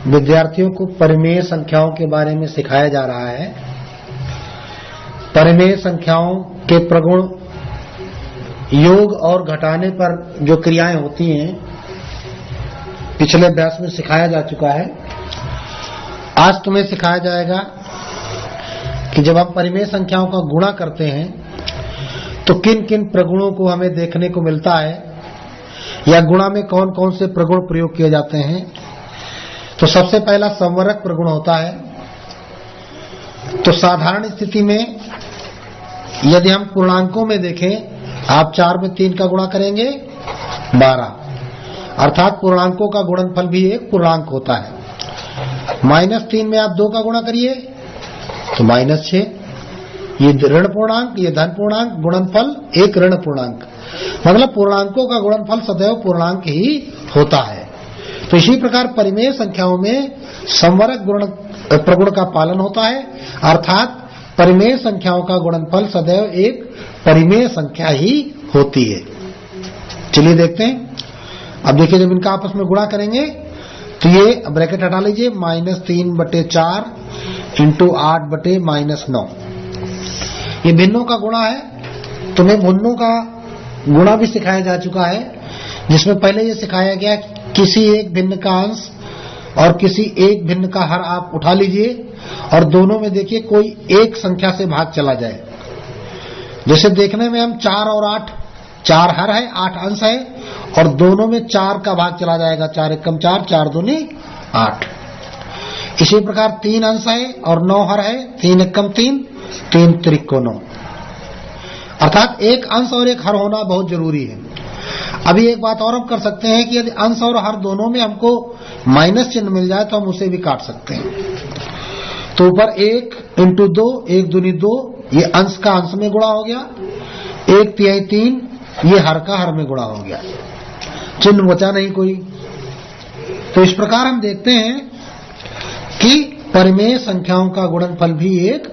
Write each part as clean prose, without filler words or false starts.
विद्यार्थियों को परिमेय संख्याओं के बारे में सिखाया जा रहा है। परिमेय संख्याओं के प्रगुण, योग और घटाने पर जो क्रियाएं होती हैं पिछले अभ्यास में सिखाया जा चुका है। आज तुम्हें सिखाया जाएगा कि जब हम परिमेय संख्याओं का गुणा करते हैं तो किन किन प्रगुणों को हमें देखने को मिलता है, या गुणा में कौन कौन से प्रगुण प्रयोग किए जाते हैं। तो सबसे पहला संवरक प्रगुण होता है। तो साधारण स्थिति में यदि हम पूर्णांकों में देखें, आप 4 में 3 का गुणा करेंगे 12, अर्थात पूर्णांकों का गुणनफल भी एक पूर्णांक होता है। -3 में आप 2 का गुणा करिए तो -6, ये ऋण पूर्णांक, ये धन पूर्णांक, गुणनफल एक ऋण पूर्णांक, मतलब पूर्णांकों का गुणनफल सदैव पूर्णांक ही होता है। तो इसी प्रकार परिमेय संख्याओं में संवरक प्रगुण का पालन होता है, अर्थात परिमेय संख्याओं का गुणनफल सदैव एक परिमेय संख्या ही होती है। चलिए देखते हैं। अब देखिए, जब इनका आपस में गुणा करेंगे तो ये ब्रैकेट हटा लीजिए, -3/4 × 8/-9, ये भिन्नों का गुणा है। तुम्हें भिन्नों का गुणा भी सिखाया जा चुका है, जिसमें पहले ये सिखाया गया किसी एक भिन्न का अंश और किसी एक भिन्न का हर आप उठा लीजिए और दोनों में देखिए कोई एक संख्या से भाग चला जाए। जैसे देखने में हम 4 और 8, 4 हर है, 8 अंश है, और दोनों में 4 का भाग चला जाएगा, 4 एकम 4, 4 दूनी 8। इसी प्रकार 3 अंश है और 9 हर है, 3 एकम 3, 3 त्रिको 9, अर्थात एक अंश और एक हर होना बहुत जरूरी है। अभी एक बात और हम कर सकते हैं कि यदि अंश और हर दोनों में हमको माइनस चिन्ह मिल जाए तो हम उसे भी काट सकते हैं। तो ऊपर 1 × 2, 1 दूनी 2, ये अंश का अंश में गुणा हो गया, 1/3 3, ये हर का हर में गुणा हो गया, चिन्ह बचा नहीं कोई। तो इस प्रकार हम देखते हैं कि परिमेय संख्याओं का गुणनफल भी एक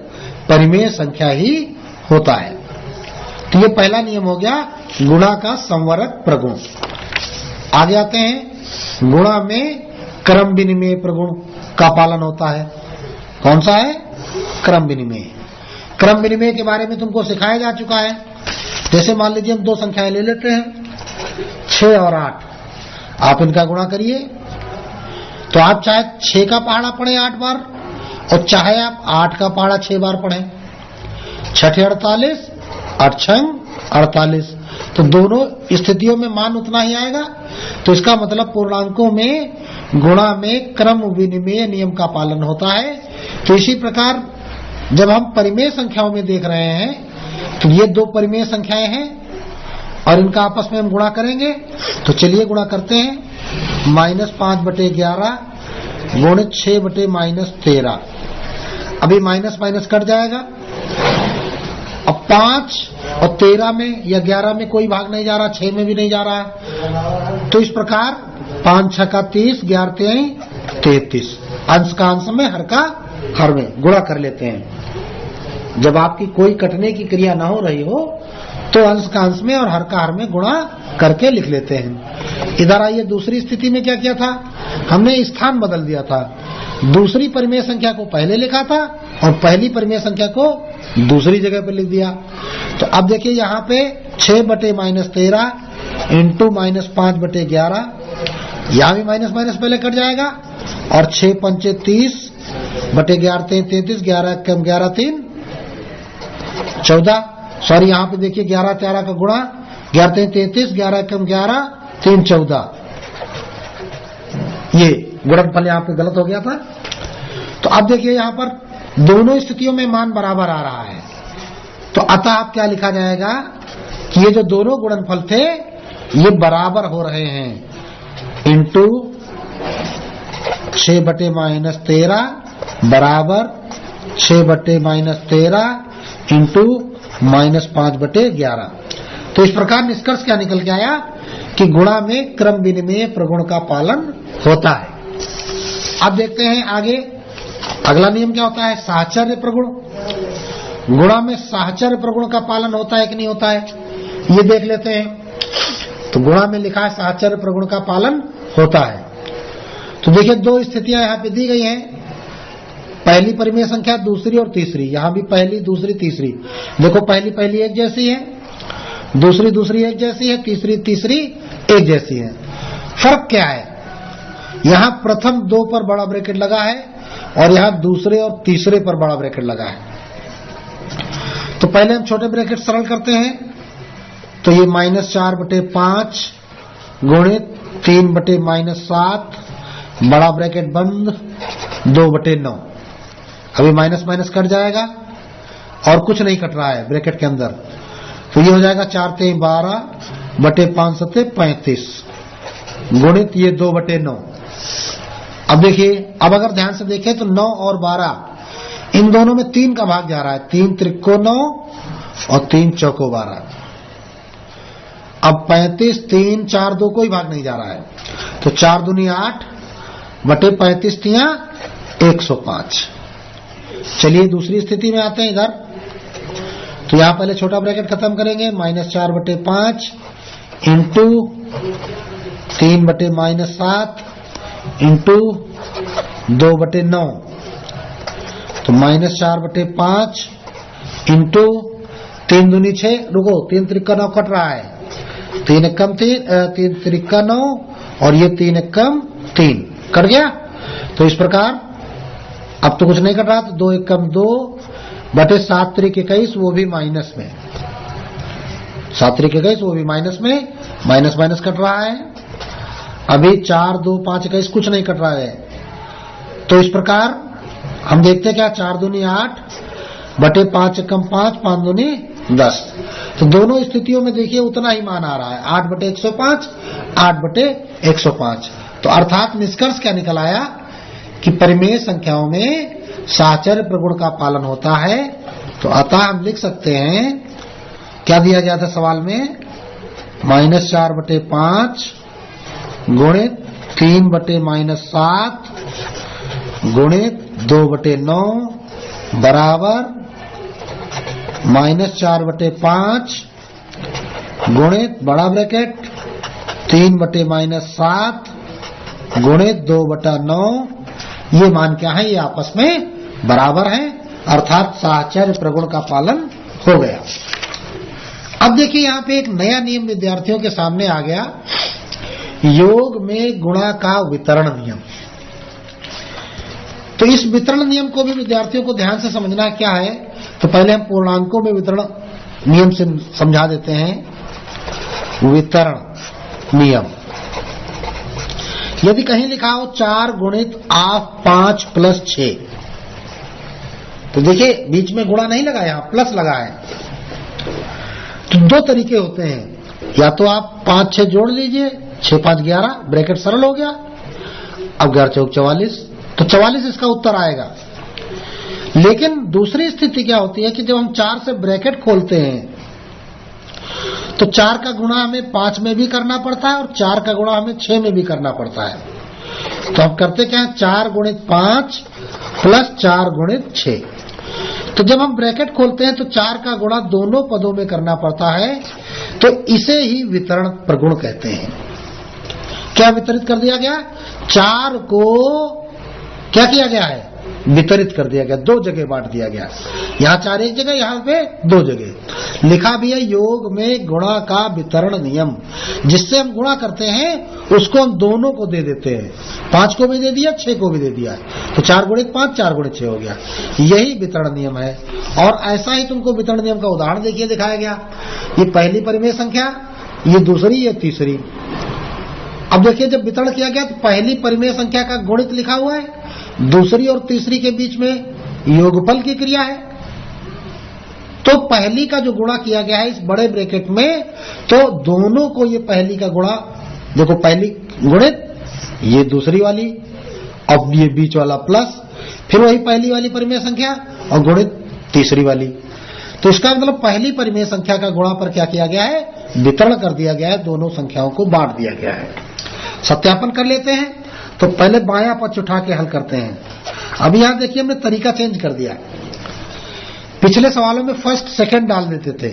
परिमेय संख्या ही होता है। तो ये पहला नियम हो गया गुणा का संवरक प्रगुण। आगे आते हैं, गुणा में क्रम विनिमय प्रगुण का पालन होता है। कौन सा है? क्रम विनिमय। क्रम विनिमय के बारे में तुमको सिखाया जा चुका है। जैसे मान लीजिए हम 2 संख्याएं ले लेते हैं, 6 और 8, आप इनका गुणा करिए तो आप चाहे 6 का पहाड़ा पढ़े 8 बार और चाहे आप 8 का पहाड़ा 6 बार पढ़ें, 6 48, 8 48, तो दोनों स्थितियों में मान उतना ही आएगा। तो इसका मतलब पूर्णांकों में गुणा में क्रम विनिमय नियम का पालन होता है। तो इसी प्रकार जब हम परिमेय संख्याओं में देख रहे हैं तो ये 2 परिमेय संख्याएं हैं और इनका आपस में हम गुणा करेंगे। तो चलिए गुणा करते हैं। -5/11 गुणित 6/-13, अभी माइनस माइनस कट जाएगा। अब 5 और 13 में या 11 में कोई भाग नहीं जा रहा, 6 में भी नहीं जा रहा। तो इस प्रकार 5 × 6 = 30, 11 × 3 = 33, अंश का अंश में हर का हर में गुणा कर लेते हैं। जब आपकी कोई कटने की क्रिया ना हो रही हो तो अंश का अंश में और हर का हर में गुणा करके लिख लेते हैं। इधर आइए, दूसरी स्थिति में क्या किया था, हमने स्थान बदल दिया था। दूसरी परिमेय संख्या को पहले लिखा था और पहली परिमेय संख्या को दूसरी जगह पर लिख दिया। तो अब देखिए यहाँ पे 6/-13 × -5/11, यहाँ भी माइनस माइनस पहले कट जाएगा और 6 × 5 = 30, 11 × 3 = 33, 11 × 11 = 3 = 14। सॉरी, यहाँ पे देखिए 11 × 13 का गुणा, 11 × 3 = 33, 11 × 11 = 3 = 14। ये गुणनफल यहाँ पे गलत हो गया था। तो अब देखिए यहाँ पर दोनों स्थितियों में मान बराबर आ रहा है। तो अतः आप क्या लिखा जाएगा कि ये जो दोनों गुणनफल थे ये बराबर हो रहे हैं। इंटू 6/-13 बराबर 6/-13 इंटू -5/11। तो इस प्रकार निष्कर्ष क्या निकल के आया कि गुणा में क्रम विनिमय प्रगुण का पालन होता है। अब देखते हैं आगे, अगला नियम क्या होता है, साहचर्य प्रगुण। गुणा में साहचर्य प्रगुण का पालन होता है कि नहीं होता है, ये देख लेते हैं। तो गुणा में लिखा है साहचर्य प्रगुण का पालन होता है। तो देखिए दो स्थितियां यहां पे दी गई हैं, पहली परिमेय संख्या, दूसरी और तीसरी। यहां भी पहली, दूसरी, तीसरी। देखो पहली एक जैसी है, दूसरी एक जैसी है, तीसरी एक जैसी है। फर्क क्या है? यहां प्रथम दो पर बड़ा ब्रैकेट लगा है और यहां दूसरे और तीसरे पर बड़ा ब्रैकेट लगा है। तो पहले हम छोटे ब्रैकेट सरल करते हैं। तो ये -4/5 गुणित 3/-7 बड़ा ब्रैकेट बंद 2/9। अभी माइनस कट जाएगा और कुछ नहीं कट रहा है ब्रैकेट के अंदर, तो ये हो जाएगा 4×3 12 बटे 5×7 35 गुणित ये 2/9। अब देखिए, अब अगर ध्यान से देखें तो 9 और 12 इन दोनों में 3 का भाग जा रहा है। 3 त्रिको 9 और 3 चौको 12। अब 35, 3 4 2 कोई भाग नहीं जा रहा है, तो 4 दूनी 8 बटे 35 तिया 105। चलिए दूसरी स्थिति में आते हैं इधर। तो यहां पहले छोटा ब्रैकेट खत्म करेंगे, -4/5 इंटू 3/-7 इंटू 2/9। तो -4/5 इंटू 3 दूनी 6, रुको 3 त्रिका 9 कट रहा है, 3 एकम 3 त्रिका 9 और ये 3 एकम 3 कट गया। तो इस प्रकार अब तो कुछ नहीं कट रहा, तो 2 एकम 2 बटे 7 त्रिक 21, वो भी माइनस में, 7 त्रिक 21 वो भी माइनस में, माइनस कट रहा है। अभी 4 2 5 21 कुछ नहीं कट रहा है। तो इस प्रकार हम देखते हैं क्या, 4 दूनी 8 बटे 5 एकम 5, 5 दूनी 10। तो दोनों स्थितियों में देखिए उतना ही मान आ रहा है, 8/105, 8/105। तो अर्थात निष्कर्ष क्या निकल आया कि परिमेय संख्याओं में साहचर्य प्रगुण का पालन होता है। तो अतः हम लिख सकते हैं, क्या दिया गया था सवाल में, -4/5 गुणित 3/-7 गुणित 2/9 बराबर -4/5 गुणित बड़ा ब्रैकेट 3/-7 गुणित 2/9। ये मान क्या है, ये आपस में बराबर है, अर्थात साहचर्य प्रगुण का पालन हो गया। अब देखिए यहां पे एक नया नियम विद्यार्थियों के सामने आ गया, योग में गुणा का वितरण नियम। तो इस वितरण नियम को भी विद्यार्थियों को ध्यान से समझना क्या है। तो पहले हम पूर्णांकों में वितरण नियम से समझा देते हैं। वितरण नियम, यदि कहीं लिखा हो 4 गुणित 5 + 6, तो देखिए बीच में गुणा नहीं लगा, यहां प्लस लगा है। तो दो तरीके होते हैं, या तो आप 5 6 जोड़ लीजिए, 6 5 11 ब्रैकेट सरल हो गया। अब 11 चौक 44, तो 44 इसका उत्तर आएगा। लेकिन दूसरी स्थिति क्या होती है कि जब हम 4 से ब्रैकेट खोलते हैं तो 4 का गुणा हमें 5 में भी करना पड़ता है और 4 का गुणा हमें 6 में भी करना पड़ता है। तो हम करते क्या है, 4 गुणित 5 प्लस 4 गुणित 6। तो जब हम ब्रैकेट खोलते हैं तो 4 का गुणा दोनों पदों में करना पड़ता है, तो इसे ही वितरण प्रगुण कहते हैं। क्या वितरित कर दिया गया, 4 को क्या किया गया है, वितरित कर दिया गया, 2 जगह बांट दिया गया। यहाँ 4 एक जगह, यहाँ पे 2 जगह लिखा भी है, योग में गुणा का वितरण नियम। जिससे हम गुणा करते हैं उसको हम दोनों को दे देते हैं, 5 को भी दे दिया, 6 को भी दे दिया, तो 4 गुणित 5 4 गुणित 6 हो गया। यही वितरण नियम है। और ऐसा ही तुमको वितरण नियम का उदाहरण देखिए दिखाया गया। ये पहली परिमेय संख्या, ये दूसरी, ये तीसरी। अब देखिए जब वितरण किया गया तो पहली परिमेय संख्या का गुणित लिखा हुआ है, दूसरी और तीसरी के बीच में योगफल की क्रिया है। तो पहली का जो गुणा किया गया है इस बड़े ब्रैकेट में, तो दोनों को ये पहली का गुणा, देखो पहली गुणित ये दूसरी वाली, अब ये बीच वाला प्लस, फिर वही पहली वाली परिमेय संख्या और गुणित तीसरी वाली। तो इसका मतलब पहली परिमेय संख्या का गुणा पर क्या किया गया है, वितरण कर दिया गया है, दोनों संख्याओं को बांट दिया गया है। सत्यापन कर लेते हैं। तो पहले बायां पक्ष उठा के हल करते हैं। अब यहां देखिए हमने तरीका चेंज कर दिया। पिछले सवालों में फर्स्ट सेकंड डाल देते थे,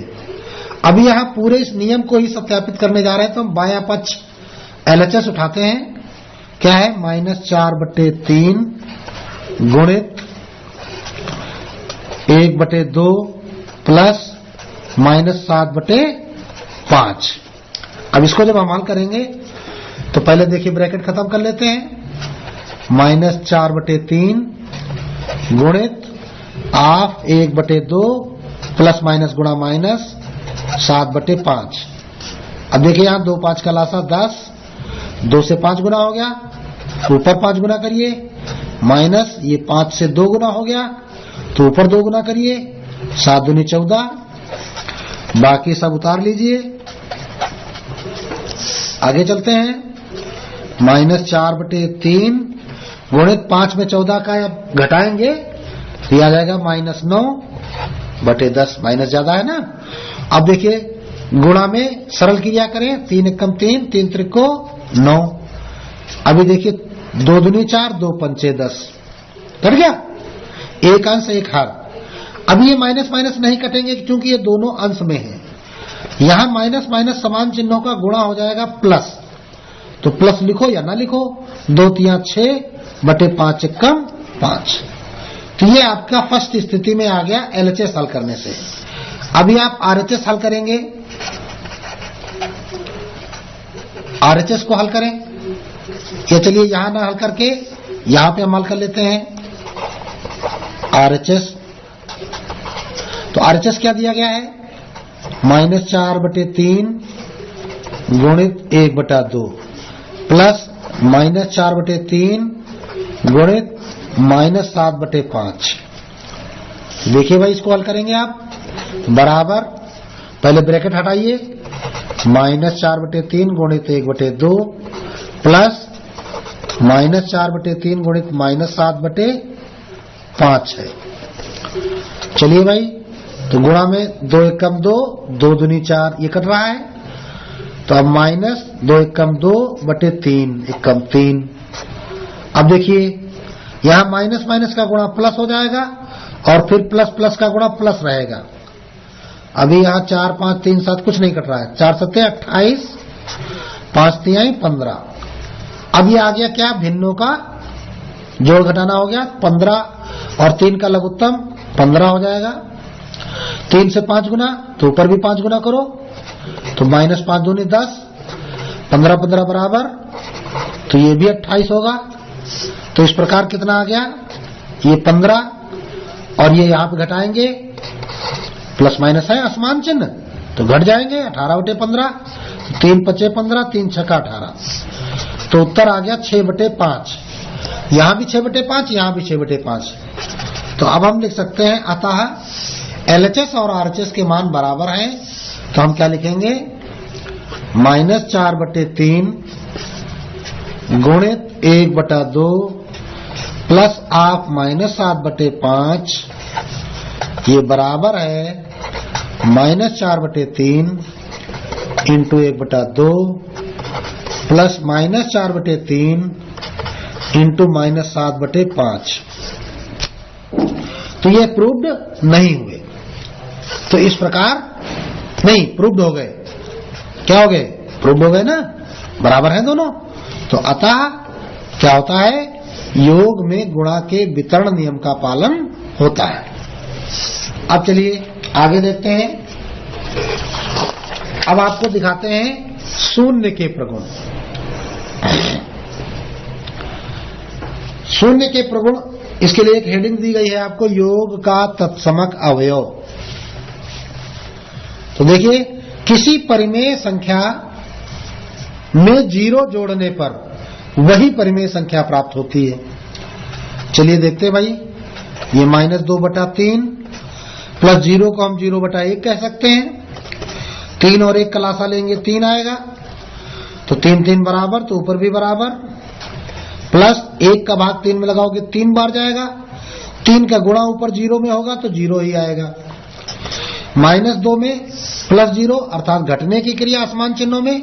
अभी यहां पूरे इस नियम को ही सत्यापित करने जा रहे हैं। तो हम बायां पक्ष LHS उठाते हैं, क्या है, -4/3 गुणित 1/2 प्लस -7/5। अब इसको जब हम हल करेंगे तो पहले देखिए ब्रैकेट खत्म कर लेते हैं। -4/3 गुणित हाफ 1/2 प्लस माइनस गुणा माइनस 7/5। अब देखिए यहाँ 2 5 का लासा 10, 2 से 5 गुना हो गया, ऊपर 5 गुना करिए, माइनस ये 5 से 2 गुना हो गया तो ऊपर 2 गुना करिए, 7 दूनी 14, बाकी सब उतार लीजिए। आगे चलते हैं, -4/3 गुणित 5 में 14 का अब घटाएंगे तो यह आ जाएगा -9/10, माइनस ज्यादा है ना। अब देखिए गुणा में सरल क्रिया करें, 3 एकम 3, 3 त्रिको 9। अभी देखिए 2 दूनी 4, 2 पंचे 10, कट गया, एक अंश एक हर। अब ये माइनस माइनस नहीं कटेंगे क्योंकि ये दोनों अंश में है। यहां माइनस माइनस समान चिन्हों का गुणा हो जाएगा प्लस, तो प्लस लिखो या ना लिखो, 2 3 6/5 एकम 5। तो ये आपका फर्स्ट स्थिति में आ गया एलएचएस हल करने से। अभी आप आरएचएस हल करेंगे, आरएचएस को हल करें। ये चलिए यहां ना हल करके यहां पे हम हल कर लेते हैं आरएचएस। तो आरएचएस क्या दिया गया है, -4/3 गुणित 1/2 प्लस -4/3 गुणित -7/5। देखिए भाई इसको हल करेंगे आप, बराबर पहले ब्रैकेट हटाइए, -4/3 गुणित 1/2 प्लस -4/3 गुणित -7/5 है। चलिए भाई, तो गुणा में 2 एकम 2, 2 दूनी 4, ये कट रहा है, तो अब -2 एकम 2/3 एकम 3। अब देखिए यहां माइनस माइनस का गुणा प्लस हो जाएगा और फिर प्लस प्लस का गुणा प्लस रहेगा। अभी यहाँ 4 5 3 7 कुछ नहीं कट रहा है, 4 7 28, 5 3 15। अब ये आ गया क्या, भिन्नों का जोड़ घटाना हो गया, 15 और 3 का लघुत्तम 15 हो जाएगा। 3 से 5 गुना तो ऊपर भी 5 गुना करो, तो -5 दूनी 10, 15 15 बराबर, तो ये भी 28 होगा। तो इस प्रकार कितना आ गया, ये 15 और ये यहाँ पे घटाएंगे, प्लस माइनस है असमान चिन्ह तो घट जाएंगे, 18/15, 3 5 15, 3 6 18, तो उत्तर आ गया 6/5। यहाँ भी 6/5, यहाँ भी 6/5। तो अब हम लिख सकते हैं अतः एलएचएस और आरएचएस के मान बराबर हैं। तो हम क्या लिखेंगे, -4/3 गुणित 1/2 प्लस आप -7/5, ये बराबर है -4/3 इंटू 1/2 प्लस -4/3 इंटू -7/5। तो ये प्रूव्ड नहीं हुए, तो इस प्रकार नहीं प्रूव्ड हो गए, क्या हो गए, प्रूव्ड हो गए ना, बराबर है दोनों। तो अतः क्या होता है, योग में गुणा के वितरण नियम का पालन होता है। अब चलिए आगे देखते हैं। अब आपको दिखाते हैं शून्य के प्रगुण। शून्य के प्रगुण, इसके लिए एक हेडिंग दी गई है आपको, योग का तत्समक अवयव। तो देखिए किसी परिमेय संख्या में 0 जोड़ने पर वही परिमेय संख्या प्राप्त होती है। चलिए देखते हैं भाई, ये -2/3 प्लस 0 को हम 0/1 कह सकते हैं। 3 और 1 का लासा लेंगे 3 आएगा, तो 3 3 बराबर, तो ऊपर भी बराबर, प्लस 1 का भाग 3 में लगाओगे 3 बार जाएगा, 3 का गुणा ऊपर 0 में होगा तो 0 ही आएगा। -2 में प्लस 0 अर्थात घटने की क्रिया असमान चिन्हों में,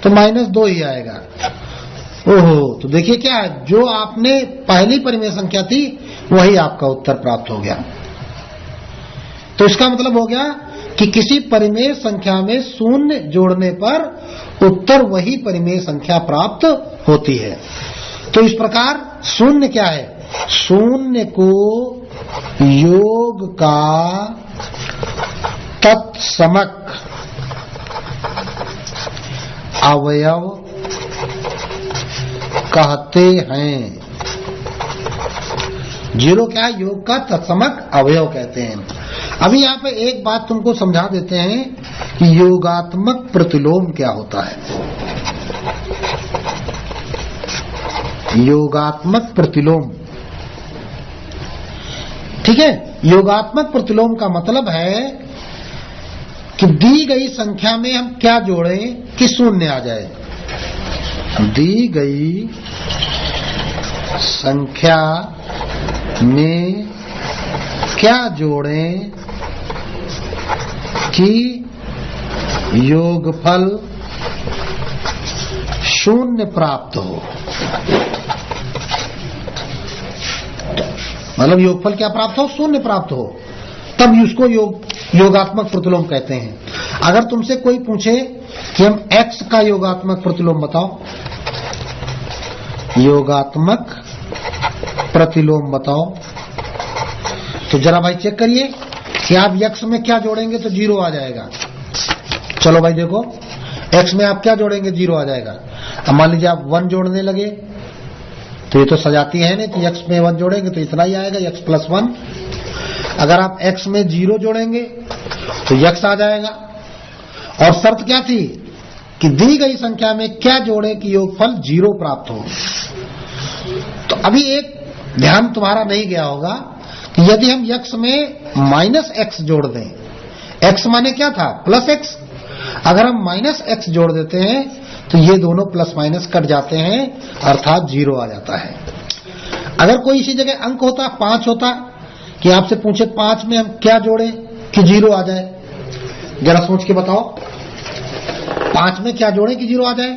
तो -2 ही आएगा। ओहो, तो देखिए क्या है, जो आपने पहली परिमेय संख्या थी वही आपका उत्तर प्राप्त हो गया। तो इसका मतलब हो गया कि किसी परिमेय संख्या में शून्य जोड़ने पर उत्तर वही परिमेय संख्या प्राप्त होती है। तो इस प्रकार शून्य क्या है? शून्य को योग का तत्समक अवयव कहते हैं। जीरो क्या है? योग का तत्समक अवयव कहते हैं। अभी यहाँ पे एक बात तुमको समझा देते हैं कि योगात्मक प्रतिलोम क्या होता है। योगात्मक प्रतिलोम, ठीक है। योगात्मक प्रतिलोम का मतलब है कि दी गई संख्या में हम क्या जोड़ें कि शून्य आ जाए। दी गई संख्या में क्या जोड़ें कि योगफल शून्य प्राप्त हो। मतलब योगफल क्या प्राप्त हो? शून्य प्राप्त हो, तब उसको योगात्मक प्रतिलोम कहते हैं। अगर तुमसे कोई पूछे कि हम x का योगात्मक प्रतिलोम बताओ, योगात्मक प्रतिलोम बताओ, तो जरा भाई चेक करिए कि आप x में क्या जोड़ेंगे तो जीरो आ जाएगा। चलो भाई देखो, x में आप क्या जोड़ेंगे? जीरो आ जाएगा। अब मान लीजिए आप 1 जोड़ने लगे तो ये तो सजाती है नहीं, तो x में 1 जोड़ेंगे तो इतना ही आएगा, x + 1। अगर आप x में 0 जोड़ेंगे तो x आ जाएगा। और शर्त क्या थी कि दी गई संख्या में क्या जोड़े कि योगफल 0 प्राप्त हो। तो अभी एक ध्यान तुम्हारा नहीं गया होगा कि यदि हम x में -x जोड़ दें, x माने क्या था? +x। अगर हम -x जोड़ देते हैं तो ये दोनों प्लस माइनस कट जाते हैं, अर्थात 0 आ जाता है। अगर कोई इसी जगह अंक होता, 5 होता, कि आपसे पूछे 5 में हम क्या जोड़ें कि 0 आ जाए, जरा सोच के बताओ। 5 में क्या जोड़ें कि 0 आ जाए?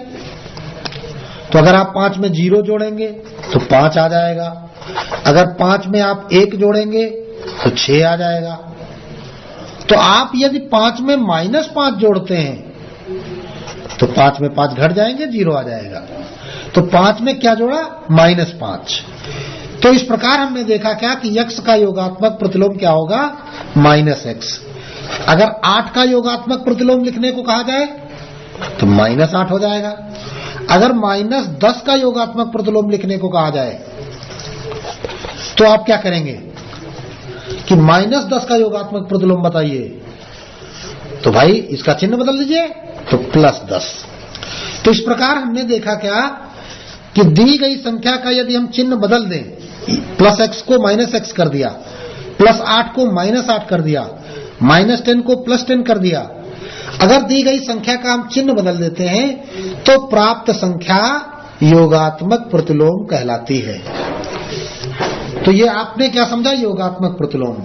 तो अगर आप 5 में 0 जोड़ेंगे तो 5 आ जाएगा। अगर 5 में आप 1 जोड़ेंगे तो 6 आ जाएगा। तो आप यदि 5 में -5 जोड़ते हैं तो 5 में 5 घट जाएंगे, 0 आ जाएगा। तो 5 में क्या जोड़ा? -5। तो इस प्रकार हमने देखा क्या कि x का योगात्मक प्रतिलोम क्या होगा? -x। अगर 8 का योगात्मक प्रतिलोम लिखने को कहा जाए तो -8 हो जाएगा। अगर -10 का योगात्मक प्रतिलोम लिखने को कहा जाए तो आप क्या करेंगे कि -10 का योगात्मक प्रतिलोम बताइए, तो भाई इसका चिन्ह बदल दीजिए, तो +10। तो इस प्रकार हमने देखा क्या कि दी गई संख्या का यदि हम चिन्ह बदल दें, +x को -x कर दिया, +8 को -8 कर दिया, -10 को +10 कर दिया, अगर दी गई संख्या का हम चिन्ह बदल देते हैं तो प्राप्त संख्या योगात्मक प्रतिलोम कहलाती है। तो ये आपने क्या समझा? योगात्मक प्रतिलोम।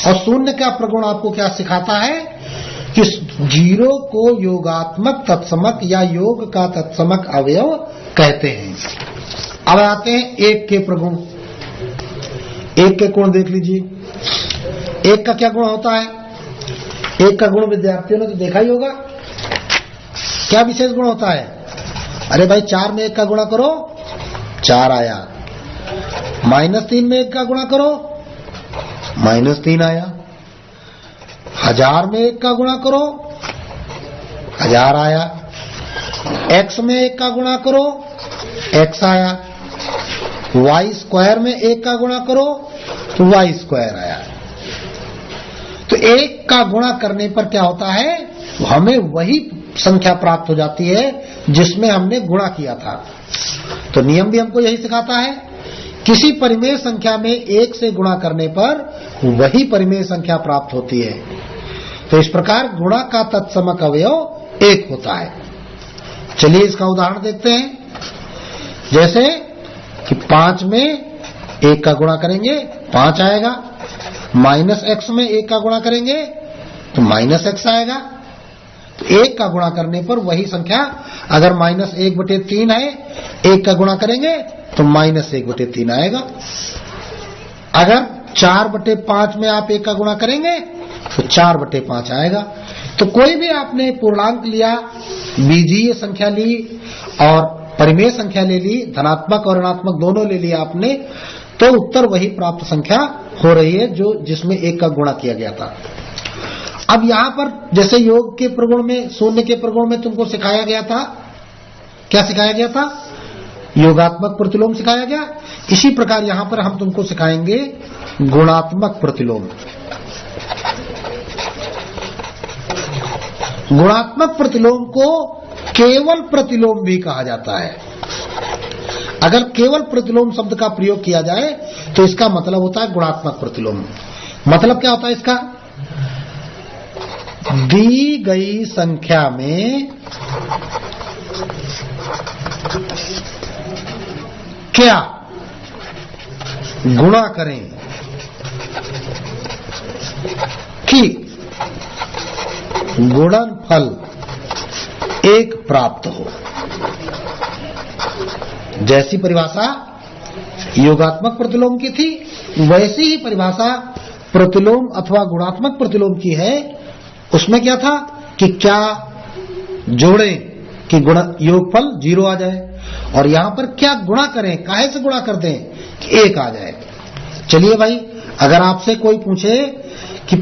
और शून्य का प्रगुण आपको क्या सिखाता है कि 0 को योगात्मक तत्समक या योग का तत्समक अवयव कहते हैं। अब आते हैं 1 के प्रगुण। 1 के गुण देख लीजिए। 1 का क्या गुण होता है? 1 का गुण विद्यार्थियों ने तो देखा ही होगा। क्या विशेष गुण होता है? अरे भाई 4 में 1 का गुणा करो, 4 आया। -3 में 1 का गुणा करो, -3 आया। 1000 में 1 का गुणा करो, 1000 आया। x में 1 का गुणा करो, x आया। y² में 1 का गुणा करो तो y² आया। तो 1 का गुणा करने पर क्या होता है? हमें वही संख्या प्राप्त हो जाती है जिसमें हमने गुणा किया था। तो नियम भी हमको यही सिखाता है, किसी परिमेय संख्या में 1 से गुणा करने पर वही परिमेय संख्या प्राप्त होती है। तो इस प्रकार गुणा का तत्समक अवयव 1 होता है। चलिए इसका उदाहरण देखते हैं। जैसे कि 5 में 1 का गुणा करेंगे 5 आएगा, -x में 1 का गुणा करेंगे तो -x आएगा। तो 1 का गुणा करने पर वही संख्या, अगर -1/3 है, 1 का गुणा करेंगे तो -1/3 आएगा। अगर 4/5 में आप 1 का गुणा करेंगे तो 4/5 आएगा। तो कोई भी आपने पूर्णांक लिया, बीजीय संख्या ली और परिमेय संख्या ले ली, धनात्मक और ऋणात्मक दोनों ले लिया आपने, तो उत्तर वही प्राप्त संख्या हो रही है जो जिसमें 1 का गुणा किया गया था। अब यहां पर जैसे योग के प्रगुण में, शून्य के प्रगुण में तुमको सिखाया गया था, क्या सिखाया गया था? योगात्मक प्रतिलोम सिखाया गया। इसी प्रकार यहां पर हम तुमको सिखाएंगे गुणात्मक प्रतिलोम। गुणात्मक प्रतिलोम को केवल प्रतिलोम भी कहा जाता है। अगर केवल प्रतिलोम शब्द का प्रयोग किया जाए तो इसका मतलब होता है गुणात्मक प्रतिलोम। मतलब क्या होता है इसका? दी गई संख्या में क्या गुणा करें कि गुणनफल 1 प्राप्त हो। जैसी परिभाषा योगात्मक प्रतिलोम की थी, वैसी ही परिभाषा प्रतिलोम अथवा गुणात्मक प्रतिलोम की है। उसमें क्या था कि क्या जोड़ें कि गुण योगफल 0 आ जाए, और यहां पर क्या गुणा करें, काहे से गुणा कर दें कि 1 आ जाए। चलिए भाई, अगर आपसे कोई पूछे कि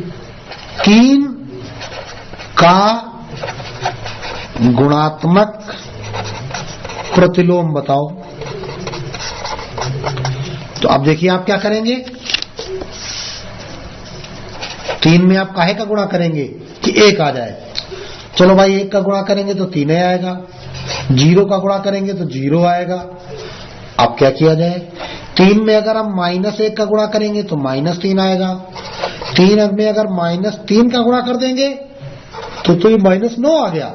3 का गुणात्मक प्रतिलोम बताओ, तो अब देखिए आप क्या करेंगे। 3 में आप काहे का गुणा करेंगे कि 1 आ जाए। चलो भाई, 1 का गुणा करेंगे तो 3 आएगा, 0 का गुणा करेंगे तो 0 आएगा। अब क्या किया जाए? 3 में अगर हम -1 का गुणा करेंगे तो -3 आएगा। 3 में अगर -3 का गुणा कर देंगे तो ये -9 आ गया।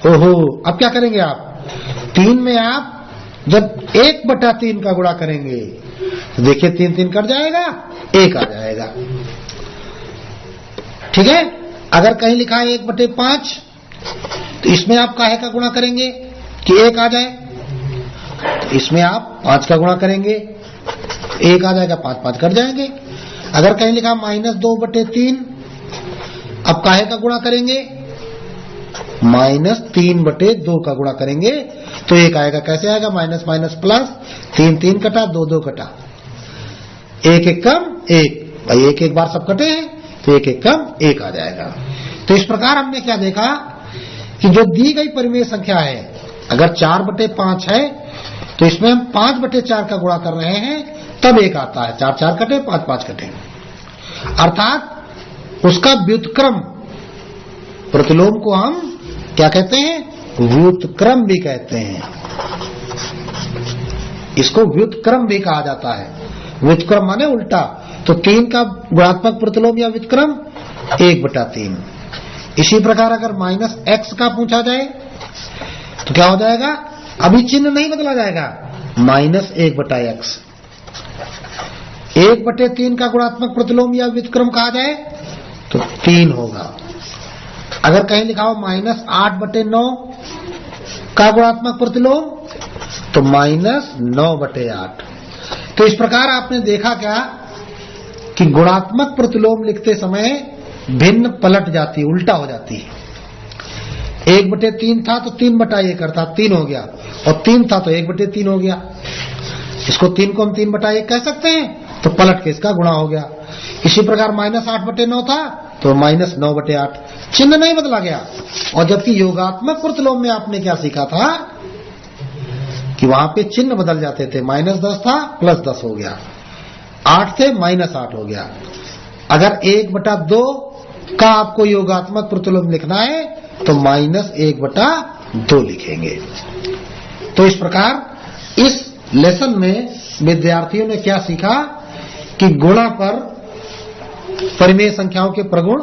ओहो, अब क्या करेंगे आप? 3 में आप जब 1/3 का गुणा करेंगे तो देखिए 3 कट जाएगा, 1 आ जाएगा। ठीक है। अगर कहीं लिखा है 1/5 तो इसमें आप काहे का गुणा करेंगे कि 1 आ जाए, तो इसमें आप 5 का गुणा करेंगे, 1 आ जाएगा, 5 कट जाएंगे। अगर कहीं लिखा -2/3, अब काहे का गुणा करेंगे? -3/2 का गुणा करेंगे तो 1 आएगा। कैसे आएगा? माइनस माइनस प्लस, 3 कटा, 2 कटा, 1 कम 1, भाई 1 बार सब कटे हैं तो 1 कम 1 आ जाएगा। तो इस प्रकार हमने क्या देखा कि जो दी गई परिमेय संख्या है, अगर 4/5 है तो इसमें हम 5/4 का गुणा कर रहे हैं, तब 1 आता है। 4 कटे, 5 कटे, अर्थात उसका व्युत्क्रम, प्रतिलोम को हम क्या कहते हैं? व्युत्क्रम भी कहते हैं। इसको व्युत्क्रम भी कहा जाता है। व्युत्क्रम माने उल्टा। तो 3 का गुणात्मक प्रतिलोम या व्युत्क्रम 1/3। इसी प्रकार अगर -x का पूछा जाए तो क्या हो जाएगा? अभी चिन्ह नहीं बदला जाएगा, -1/x। 1/3 का गुणात्मक प्रतिलोम या व्युत्क्रम कहा जाए तो 3 होगा। अगर कहीं लिखा हो -8/9 का गुणात्मक प्रतिलोम तो -9/8। तो इस प्रकार आपने देखा क्या कि गुणात्मक प्रतिलोम लिखते समय भिन्न पलट जाती है, उल्टा हो जाती है। 1/3 था तो 3/1 अर्थात 3 हो गया, और 3 था तो 1/3 हो गया। इसको 3 को हम 3/1 कह सकते हैं, तो पलट के इसका गुणा हो गया। इसी प्रकार -8/9 था तो -9/8, चिन्ह नहीं बदला गया। और जबकि योगात्मक प्रतिलोम में आपने क्या सीखा था कि वहां पे चिन्ह बदल जाते थे। -10 था +10 हो गया, 8 थे -8 हो गया। अगर 1/2 का आपको योगात्मक प्रतिलोम लिखना है तो -1/2 लिखेंगे। तो इस प्रकार इस लेसन में विद्यार्थियों ने क्या सीखा कि गुणा पर परिमेय संख्याओं के प्रगुण